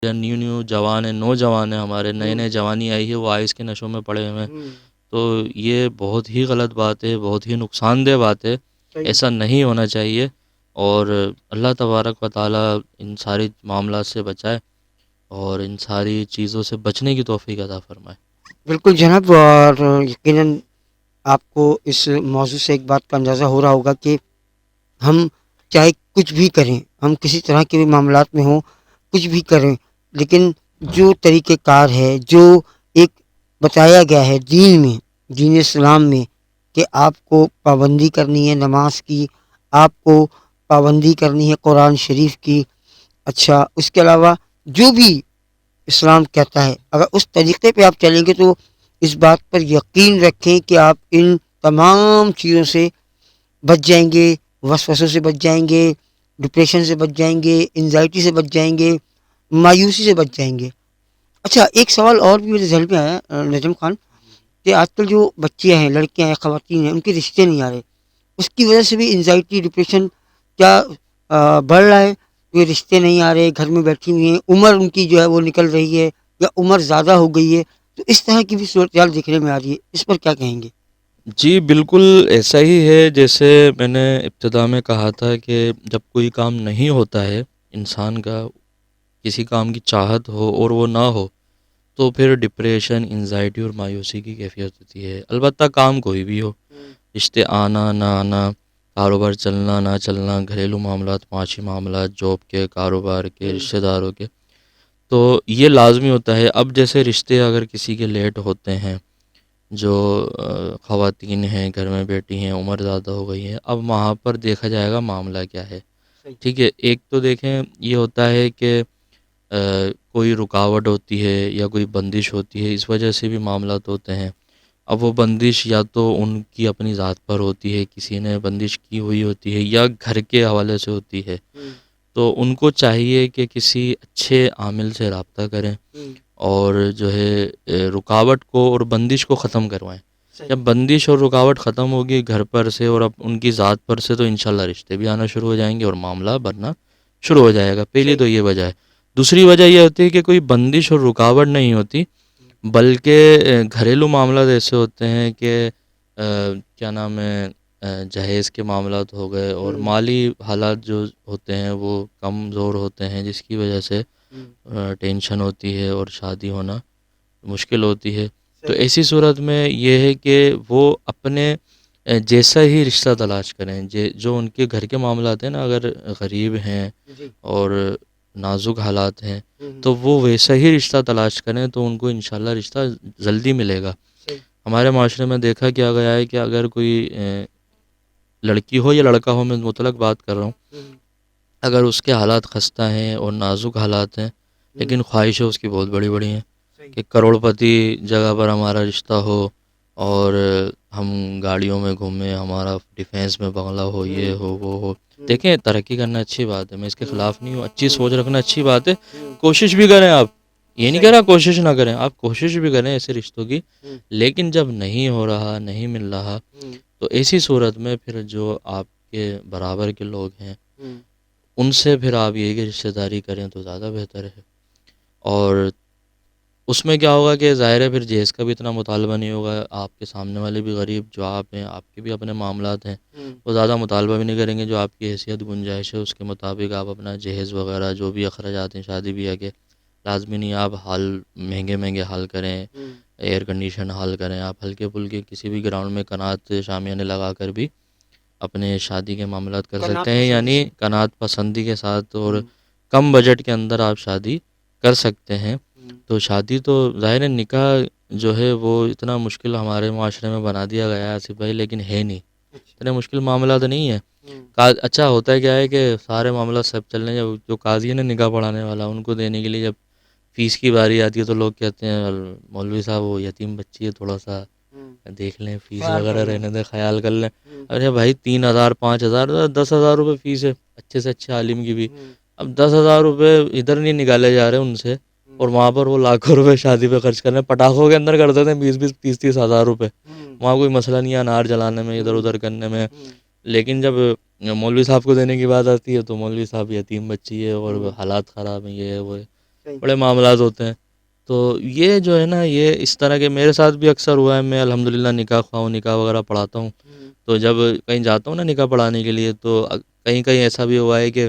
یا نیو جوان ہیں، نوجوان ہیں، ہمارے نئے نئے جوانی آئی ہے، وہ آئس کے نشوں میں پڑے ہوئے ہیں، تو یہ بہت ہی غلط بات ہے، بہت ہی نقصان دہ بات ہے، ایسا نہیں ہونا چاہیے، اور اللہ تبارک و تعالیٰ ان ساری معاملات سے بچائے اور ان ساری چیزوں سے بچنے کی توفیق عطا فرمائے۔ بالکل جناب، اور یقیناً آپ کو اس موضوع سے ایک بات کا اندازہ ہو رہا ہوگا کہ ہم چاہے کچھ بھی کریں، ہم کسی طرح کے بھی معاملات میں ہوں، کچھ بھی کریں، لیکن جو طریقہ کار ہے، جو ایک بتایا گیا ہے دین میں، دین اسلام میں، کہ آپ کو پابندی کرنی ہے نماز کی، آپ کو پابندی کرنی ہے قرآن شریف کی، اچھا اس کے علاوہ جو بھی اسلام کہتا ہے، اگر اس طریقے پہ آپ چلیں گے تو اس بات پر یقین رکھیں کہ آپ ان تمام چیزوں سے بچ جائیں گے، وسوسوں سے بچ جائیں گے، ڈپریشن سے بچ جائیں گے، انزائٹی سے بچ جائیں گے، مایوسی سے بچ جائیں گے۔ اچھا ایک سوال اور بھی میرے ذہن میں آیا نجم خان، کہ آج کل جو بچیاں ہیں، لڑکیاں ہیں، خواتین ہیں، ان کے رشتے نہیں آ رہے، اس کی وجہ سے بھی انزائٹی ڈپریشن کیا بڑھ رہا ہے؟ یہ رشتے نہیں آ رہے، گھر میں بیٹھی ہوئی ہیں، عمر ان کی جو ہے وہ نکل رہی ہے، یا عمر زیادہ ہو گئی ہے، تو اس طرح کی بھی صورتحال دیکھنے میں آ رہی ہے، اس پر کیا کہیں گے؟ جی بالکل ایسا ہی ہے، جیسے میں نے ابتدا میں کہا تھا کہ جب کوئی کام نہیں ہوتا ہے انسان کا، کسی کام کی چاہت ہو اور وہ نہ ہو، تو پھر ڈپریشن، انزائٹی اور مایوسی کی کیفیت ہوتی ہے، البتہ کام کوئی بھی ہو، رشتے آنا نہ آنا، کاروبار چلنا نہ چلنا، گھریلو معاملات، معاشی معاملات، جاب کے، کاروبار کے، رشتہ داروں کے، تو یہ لازمی ہوتا ہے۔ اب جیسے رشتے اگر کسی کے لیٹ ہوتے ہیں، جو خواتین ہیں گھر میں بیٹھی ہیں، عمر زیادہ ہو گئی ہے، اب وہاں پر دیکھا جائے گا معاملہ کیا ہے، ٹھیک ہے، ایک تو دیکھیں یہ ہوتا ہے کہ کوئی رکاوٹ ہوتی ہے یا کوئی بندش ہوتی ہے، اس وجہ سے بھی معاملات ہوتے ہیں۔ اب وہ بندش یا تو ان کی اپنی ذات پر ہوتی ہے، کسی نے بندش کی ہوئی ہوتی ہے، یا گھر کے حوالے سے ہوتی ہے، تو ان کو چاہیے کہ کسی اچھے عامل سے رابطہ کریں اور جو ہے رکاوٹ کو اور بندش کو ختم کروائیں۔ جب بندش اور رکاوٹ ختم ہوگی گھر پر سے اور اب ان کی ذات پر سے، تو انشاءاللہ رشتے بھی آنا شروع ہو جائیں گے اور معاملہ بننا شروع ہو جائے گا۔ پہلی تو یہ وجہ ہے۔ دوسری وجہ یہ ہوتی ہے کہ کوئی بندش اور رکاوٹ نہیں ہوتی، بلکہ گھریلو معاملات ایسے ہوتے ہیں کہ کیا نام ہے، جہیز کے معاملات ہو گئے اور مالی حالات جو ہوتے ہیں وہ کمزور ہوتے ہیں، جس کی وجہ سے ٹینشن ہوتی ہے اور شادی ہونا مشکل ہوتی ہے۔ تو ایسی صورت میں یہ ہے کہ وہ اپنے جیسا ہی رشتہ تلاش کریں، جو ان کے گھر کے معاملات ہیں نا، اگر غریب ہیں اور نازک حالات ہیں تو وہ ویسا ہی رشتہ تلاش کریں، تو ان کو انشاءاللہ رشتہ جلدی ملے گا۔ ہمارے معاشرے میں دیکھا کیا گیا ہے کہ اگر کوئی لڑکی ہو یا لڑکا ہو، میں مطلق بات کر رہا ہوں، اگر اس کے حالات خستہ ہیں اور نازک حالات ہیں، لیکن خواہشیں اس کی بہت بڑی بڑی ہیں کہ کروڑ پتی جگہ پر ہمارا رشتہ ہو اور ہم گاڑیوں میں گھومیں، ہمارا ڈیفینس میں بنگلہ ہو، یہ ہو وہ ہو۔ دیکھیں ترقی کرنا اچھی بات ہے، میں اس کے خلاف نہیں ہوں، اچھی سوچ رکھنا اچھی بات ہے، کوشش بھی کریں آپ، یہ نہیں کہہ رہا کوشش نہ کریں، آپ کوشش بھی کریں ایسے رشتوں کی، لیکن جب نہیں ہو رہا، نہیں مل رہا، تو ایسی صورت میں پھر جو آپ کے برابر کے لوگ ہیں ان سے پھر آپ یہ کہ رشتہ داری کریں تو زیادہ بہتر ہے۔ اور اس میں کیا ہوگا کہ ظاہر ہے پھر جہیز کا بھی اتنا مطالبہ نہیں ہوگا، آپ کے سامنے والے بھی غریب جو آپ ہیں، آپ کے بھی اپنے معاملات ہیں، وہ زیادہ مطالبہ بھی نہیں کریں گے، جو آپ کی حیثیت گنجائش ہے اس کے مطابق آپ اپنا جہیز وغیرہ جو بھی اخراجات ہیں شادی بیاہ کے، لازمی نہیں آپ حال مہنگے مہنگے حال کریں، ایئر کنڈیشن حال کریں، آپ ہلکے پھلکے کسی بھی گراؤنڈ میں قناعت شامیانے لگا کر بھی اپنے شادی کے معاملات کر سکتے ہیں، یعنی قناعت پسندی کے ساتھ اور کم بجٹ کے اندر آپ شادی کر سکتے ہیں۔ تو شادی تو ظاہر ہے، نکاح جو ہے وہ اتنا مشکل ہمارے معاشرے میں بنا دیا گیا ہے آصف بھائی، لیکن ہے نہیں، اتنے مشکل معاملات نہیں ہیں۔ اچھا ہوتا ہے کیا ہے کہ سارے معاملات سب چل رہے ہیں، جو قاضی ہے نا نکاح پڑھانے والا، ان کو دینے کے لیے جب فیس کی باری آتی ہے تو لوگ کہتے ہیں مولوی صاحب وہ یتیم بچی ہے، تھوڑا سا دیکھ لیں، فیس وغیرہ رہنے دیں، خیال کر لیں۔ ارے بھائی 3,000 5,000 10,000 روپے فیس ہے اچھے سے اچھے عالم کی بھی، اب 10,000 روپے ادھر نہیں نکالے جا رہے ان سے، اور وہاں پر وہ لاکھوں روپے شادی پہ خرچ کر رہے ہیں، پٹاخوں کے اندر کر دیتے ہیں 20 30 ہزار روپے، وہاں کوئی مسئلہ نہیں ہے انار جلانے میں، ادھر ادھر کرنے میں، لیکن جب مولوی صاحب کو دینے کی بات آتی ہے تو مولوی صاحب یتیم بچی ہے اور حالات خراب ہیں، یہ ہے وہ ہے۔ بڑے معاملات ہوتے ہیں. تو یہ جو ہے نا، یہ اس طرح کے میرے ساتھ بھی اکثر ہوا ہے. میں الحمدللہ نکاح خواہ ہوں، نکاح وغیرہ پڑھاتا ہوں. تو جب کہیں جاتا ہوں نا نکاح پڑھانے کے لیے، تو کہیں کہیں ایسا بھی ہوا ہے کہ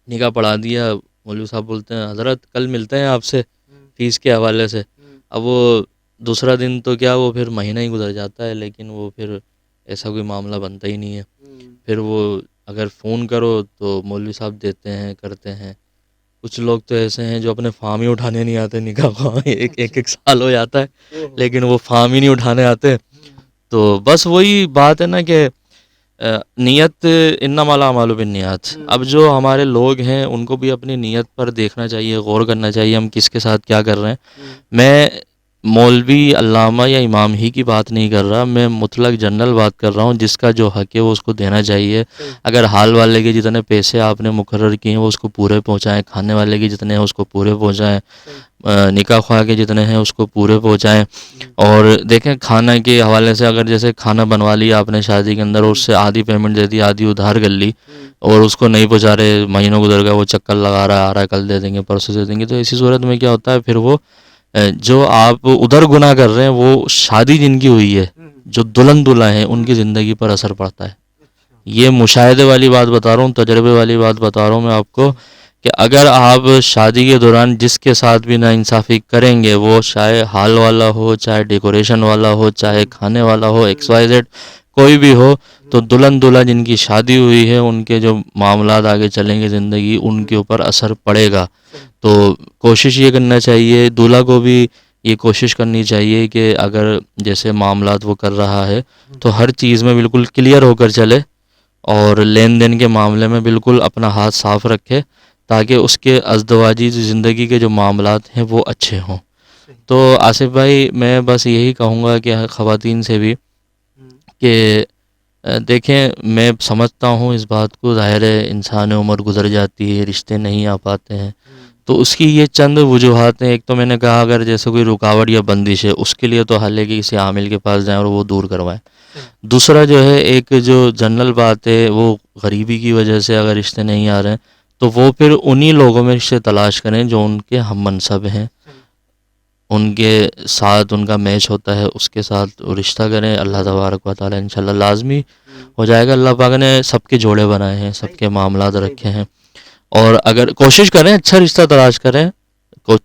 نکاح پڑھا دیا، مولوی صاحب بولتے ہیں حضرت کل ملتے ہیں آپ سے فیس کے حوالے سے. اب وہ دوسرا دن تو کیا، وہ پھر مہینہ ہی گزر جاتا ہے، لیکن وہ پھر ایسا کوئی معاملہ بنتا ہی نہیں ہے. پھر وہ اگر فون کرو تو مولوی صاحب دیتے ہیں، کرتے ہیں. کچھ لوگ تو ایسے ہیں جو اپنے فارم ہی اٹھانے نہیں آتے، نکاح خواہ ایک سال ہو جاتا ہے لیکن وہ فارم ہی نہیں اٹھانے آتے. تو بس وہی بات ہے نا کہ نیت انما الاعمال بالنیات. اب جو ہمارے لوگ ہیں ان کو بھی اپنی نیت پر دیکھنا چاہیے، غور کرنا چاہیے ہم کس کے ساتھ کیا کر رہے ہیں. میں مولوی، علامہ یا امام ہی کی بات نہیں کر رہا، میں مطلق جنرل بات کر رہا ہوں. جس کا جو حق ہے وہ اس کو دینا چاہیے. اگر حال والے کے جتنے پیسے آپ نے مقرر کیے ہیں وہ اس کو پورے پہنچائیں، کھانے والے کے جتنے ہیں اس کو پورے پہنچائیں، نکاح خواہ کے جتنے ہیں اس کو پورے پہنچائیں. اور دیکھیں کھانا کے حوالے سے، اگر جیسے کھانا بنوا لیا آپ نے شادی کے اندر، اور اس سے آدھی پیمنٹ دے دی، آدھی ادھار کر لی، اور اس کو نہیں پہنچا رہے، مہینوں گزر گیا، وہ چکر لگا رہا ہے، آ رہا ہے کل دے دیں گے، پرسوں دے دیں گے. تو اسی صورت میں کیا ہوتا ہے، پھر وہ جو آپ ادھر گناہ کر رہے ہیں، وہ شادی جن کی ہوئی ہے، جو دلہن دلہا ہیں، ان کی زندگی پر اثر پڑتا ہے. یہ مشاہدے والی بات بتا رہا ہوں، تجربے والی بات بتا رہا ہوں میں آپ کو، کہ اگر آپ شادی کے دوران جس کے ساتھ بھی ناانصافی کریں گے، وہ چاہے ہال والا ہو، چاہے ڈیکوریشن والا ہو، چاہے کھانے والا ہو، ایکس وائی زیڈ کوئی بھی ہو، تو دلہن دلہا جن کی شادی ہوئی ہے ان کے جو معاملات آگے چلیں گے زندگی، ان کے اوپر اثر پڑے گا. تو کوشش یہ کرنا چاہیے، دولہا کو بھی یہ کوشش کرنی چاہیے کہ اگر جیسے معاملات وہ کر رہا ہے تو ہر چیز میں بالکل کلیئر ہو کر چلے، اور لین دین کے معاملے میں بالکل اپنا ہاتھ صاف رکھے، تاکہ اس کے ازدواجی زندگی کے جو معاملات ہیں وہ اچھے ہوں. تو آصف بھائی، میں بس یہی کہوں گا کہ خواتین سے بھی کہ دیکھیں، میں سمجھتا ہوں اس بات کو، ظاہر ہے انسان عمر گزر جاتی ہے، رشتے نہیں آ پاتے ہیں، تو اس کی یہ چند وجوہات ہیں. ایک تو میں نے کہا اگر جیسے کوئی رکاوٹ یا بندش ہے، اس کے لیے تو حل ہے کہ کسی عامل کے پاس جائیں اور وہ دور کروائیں. دوسرا جو ہے، ایک جو جنرل بات ہے، وہ غریبی کی وجہ سے اگر رشتے نہیں آ رہے ہیں تو وہ پھر انہی لوگوں میں رشتے تلاش کریں جو ان کے ہم منصب ہیں، ان کے ساتھ ان کا میچ ہوتا ہے، اس کے ساتھ رشتہ کریں. اللہ تبارک و تعالیٰ انشاءاللہ لازمی ہو جائے گا. اللہ پاک نے سب کے جوڑے بنائے ہیں، سب کے معاملات رکھے ہیں. اور اگر کوشش کریں، اچھا رشتہ تلاش کریں.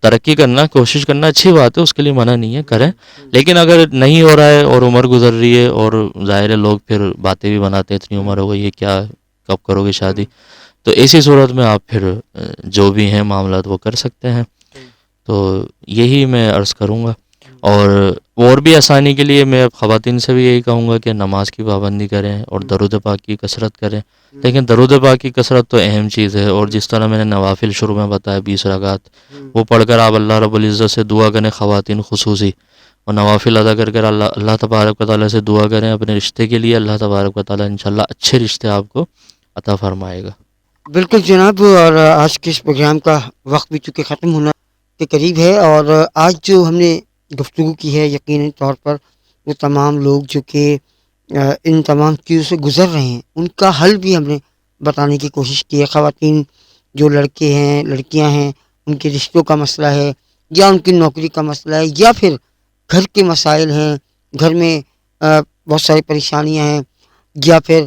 ترقی کرنا، کوشش کرنا اچھی بات ہے، اس کے لیے منع نہیں ہے، کریں. لیکن اگر نہیں ہو رہا ہے اور عمر گزر رہی ہے، اور ظاہر ہے لوگ پھر باتیں بھی بناتے ہیں، اتنی عمر ہو گئی ہے، کیا کب کرو گے شادی، تو ایسی صورت میں آپ پھر جو بھی ہیں معاملات وہ کر سکتے ہیں. تو یہی میں عرض کروں گا. اور بھی آسانی کے لیے میں خواتین سے بھی یہی کہوں گا کہ نماز کی پابندی کریں اور درود پاک کی کثرت کریں. لیکن درود پاک کی کثرت تو اہم چیز ہے. اور جس طرح میں نے نوافل شروع میں بتایا 20 رکعات، وہ پڑھ کر آپ اللہ رب العزت سے دعا کریں، خواتین خصوصی، اور نوافل ادا کر اللہ تبارک و تعالیٰ سے دعا کریں اپنے رشتے کے لیے. اللہ تبارک و تعالیٰ انشاءاللہ اچھے رشتے آپ کو عطا فرمائے گا. بالکل جناب. اور آج کے اس پروگرام کا وقت بھی چونکہ ختم ہونا کے قریب ہے، اور آج جو ہم نے گفتگو کی ہے، یقینی طور پر وہ تمام لوگ جو کہ ان تمام چیزوں سے گزر رہے ہیں، ان کا حل بھی ہم نے بتانے کی کوشش کی ہے. خواتین جو لڑکے ہیں، لڑکیاں ہیں، ان کے رشتوں کا مسئلہ ہے، یا ان کی نوکری کا مسئلہ ہے، یا پھر گھر کے مسائل ہیں، گھر میں بہت ساری پریشانیاں ہیں، یا پھر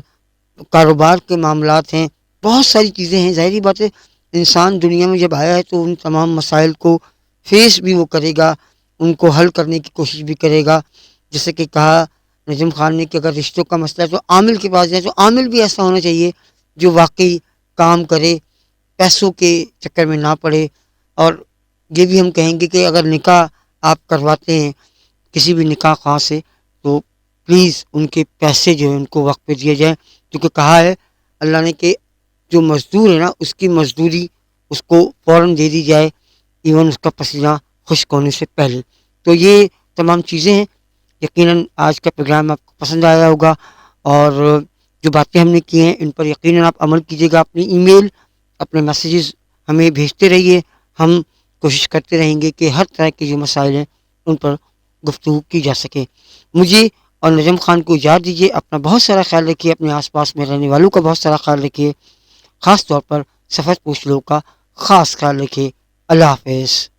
کاروبار کے معاملات ہیں، بہت ساری چیزیں ہیں. ظاہری بات ہے انسان دنیا میں جب آیا ہے تو ان تمام مسائل کو فیس بھی وہ کرے گا، ان کو حل کرنے کی کوشش بھی کرے گا. جیسے کہ کہا نجم خان نے کہ اگر رشتوں کا مسئلہ ہے تو عامل کے پاس جائے، تو عامل بھی ایسا ہونا چاہیے جو واقعی کام کرے، پیسوں کے چکر میں نہ پڑے. اور یہ بھی ہم کہیں گے کہ اگر نکاح آپ کرواتے ہیں کسی بھی نکاح خواہ سے، تو پلیز ان کے پیسے جو ہیں ان کو وقت پہ دیے جائیں. کیونکہ کہا ہے اللہ نے کہ جو مزدور ہے نا، اس کی مزدوری اس کو فوراً دے دی جائے، ایون اس کا پسینہ خشک ہونے سے پہلے. تو یہ تمام چیزیں ہیں. یقیناً آج کا پروگرام آپ کو پسند آیا ہوگا، اور جو باتیں ہم نے کی ہیں ان پر یقیناً آپ عمل کیجیے گا. اپنی ای میل، اپنے میسیجز ہمیں بھیجتے رہیے. ہم کوشش کرتے رہیں گے کہ ہر طرح کے جو مسائل ہیں ان پر گفتگو کی جا سکے. مجھے اور نجم خان کو اجازت دیجیے. اپنا بہت سارا خیال رکھیے، اپنے آس پاس میں رہنے والوں کا بہت سارا خیال رکھیے، خاص طور پر سفر پوش لوگوں کا خاص خیال رکھیے. اللہ حافظ.